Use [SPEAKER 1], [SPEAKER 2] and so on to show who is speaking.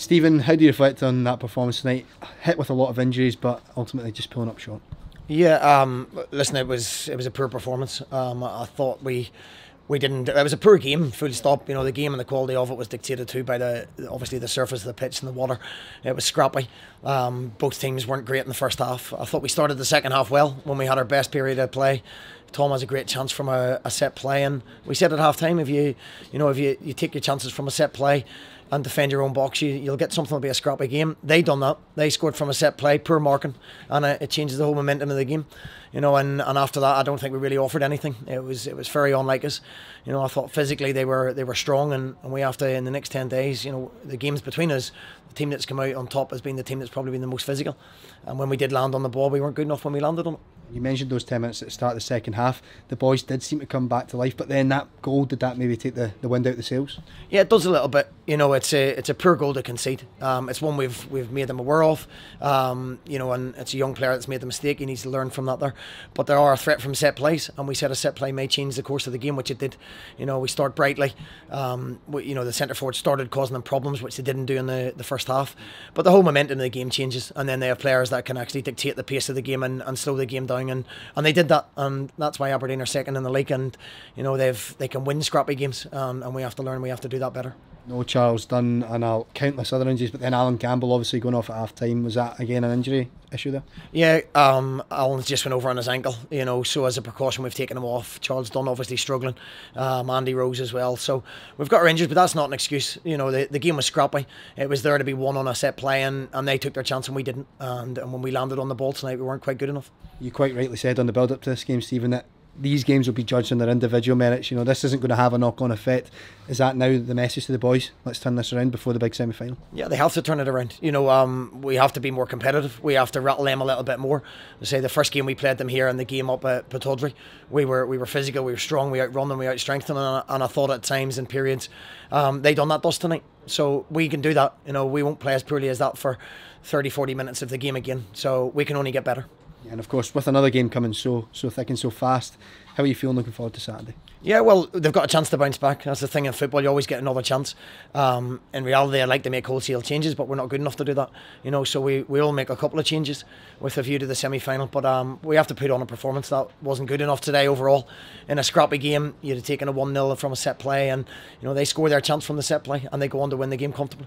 [SPEAKER 1] Stephen, how do you reflect on that performance tonight? Hit with a lot of injuries, but ultimately just pulling up short.
[SPEAKER 2] Yeah, listen, it was a poor performance. I thought we didn't. It was a poor game, full stop. You know, the game and the quality of it was dictated to by obviously the surface of the pitch and the water. It was scrappy. Both teams weren't great in the first half. I thought we started the second half well when we had our best period of play. Tom has a great chance from a set play, and we said at half time, if you take your chances from a set play and defend your own box, you'll get something that'll be a scrappy game. They done that. They scored from a set play, poor marking, and it changes the whole momentum of the game. You know, and after that, I don't think we really offered anything. It was very unlike us. You know, I thought physically they were strong, and we have to, in the next 10 days, you know, the games between us, the team that's come out on top has been the team that's probably been the most physical. And when we did land on the ball, we weren't good enough when we landed on it.
[SPEAKER 1] You mentioned those 10 minutes at the start of the second half. The boys did seem to come back to life, but then that goal, did that maybe take the wind out the sails?
[SPEAKER 2] Yeah, it does a little bit. You know, it's a poor goal to concede. It's one we've made them aware of. You know, and it's a young player that's made the mistake. He needs to learn from that there. But there are a threat from set plays, and we said a set play may change the course of the game, which it did. You know, we start brightly. You know, the centre forward started causing them problems, which they didn't do in the first half. But the whole momentum of the game changes, and then they have players that can actually dictate the pace of the game and slow the game down, and they did that, and that's why Aberdeen are second in the league. And you know, they can win scrappy games, and we have to learn. We have to do that better.
[SPEAKER 1] No Charles Dunn and countless other injuries, but then Alan Campbell obviously going off at half time. Was that again an injury issue there?
[SPEAKER 2] Yeah, Alan's just went over on his ankle, you know, so as a precaution we've taken him off. Charles Dunn obviously struggling, Andy Rose as well, so we've got our injuries, but that's not an excuse. You know, the game was scrappy. It was there to be won on a set play, and they took their chance and we didn't, and when we landed on the ball tonight we weren't quite good enough.
[SPEAKER 1] You quite rightly said on the build up to this game, Stephen, that these games will be judged on their individual merits. You know, this isn't going to have a knock-on effect. Is that now the message to the boys? Let's turn this around before the big semi-final.
[SPEAKER 2] Yeah, they have to turn it around. You know, we have to be more competitive. We have to rattle them a little bit more. Say the first game we played them here and the game up at Pataudry, we were physical, we were strong, we outrun them, we outstrengthened them, and I thought at times in periods they done that to us tonight. So we can do that. You know, we won't play as poorly as that for 30-40 minutes of the game again. So we can only get better.
[SPEAKER 1] And of course, with another game coming so thick and so fast, how are you feeling looking forward to Saturday?
[SPEAKER 2] Yeah, well, they've got a chance to bounce back. That's the thing in football, you always get another chance. In reality, I'd like to make wholesale changes, but we're not good enough to do that. You know, so we'll make a couple of changes with a view to the semi-final. But we have to put on a performance that wasn't good enough today overall. In a scrappy game, you'd have taken a 1-0 from a set play, and you know they score their chance from the set play, and they go on to win the game comfortably.